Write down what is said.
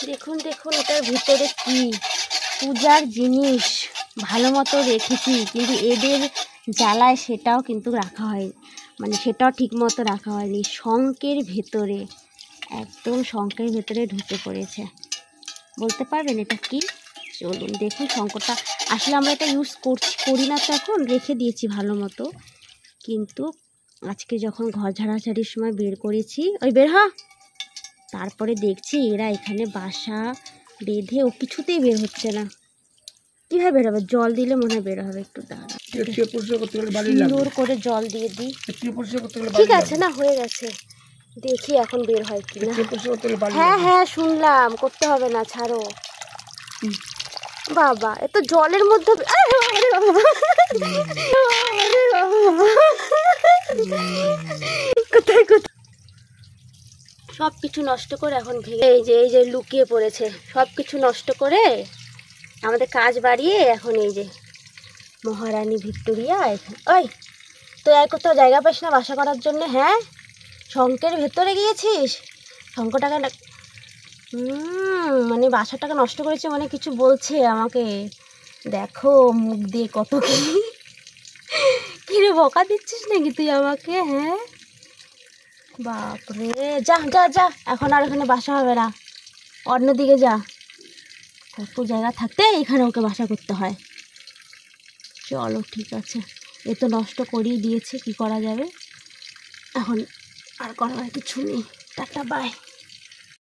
দেখুন দেখুন এটার ভিতরে কি পূজার জিনিস ভালো মতো রেখেছি, কিন্তু এদের জ্বালায় সেটাও কিন্তু রাখা হয়, মানে সেটাও ঠিক মতো রাখা হয়নি। শঙ্কের ভেতরে, একদম শঙ্কের ভেতরে ঢুকে পড়েছে। বলতে পারবেন এটা কি? চলুন দেখুন শঙ্করটা। আসলে আমরা এটা ইউজ করি না তো, এখন রেখে দিয়েছি ভালো মতো, কিন্তু আজকে যখন ঘর ঝাড়াঝাড়ির সময় বের করেছি, ওই বের হ, তারপরে দেখছি এরা এখানে বাসা বেঁধে, ও কিছুতেই বের হচ্ছে না। কীভাবে বের হবে? জল দিলে মনে হয় বের হবে। একটু দাঁড়া, সুন্দর করে জল দিয়ে দিই। ঠিক আছে না, হয়ে গেছে। দেখি এখন বের হয় কি না। হ্যাঁ হ্যাঁ শুনলাম, করতে হবে না, ছাড়ো। বাবা এ তো জলের মধ্যে, কোথায় কোথায় সব কিছু নষ্ট করে এখন ভেঙে, এই যে লুকিয়ে পড়েছে, সব কিছু নষ্ট করে আমাদের কাজ বাড়িয়ে এখন এই যে মহারানী ভিক্টোরিয়া এখানে। ওই তো আর কোথাও জায়গা পাস না বাসা করার জন্য? হ্যাঁ, শঙ্কের ভেতরে গিয়েছিস, শঙ্কটাকে মানে বাসাটাকে নষ্ট করেছে, মানে কিছু বলছে আমাকে। দেখো মুখ দিয়ে কত কি, কিরে বকা দিচ্ছিস নাকি তুই আমাকে? হ্যাঁ বাপরে, যা যা যা, এখন আর এখানে বাসা হবে না, অন্যদিকে যা। কত জায়গা থাকতে এখানে ওকে বাসা করতে হয়। চলো ঠিক আছে, এ তো নষ্ট করিয়ে দিয়েছে, কি করা যাবে এখন, আর করার কিছু নেই। Tata bye.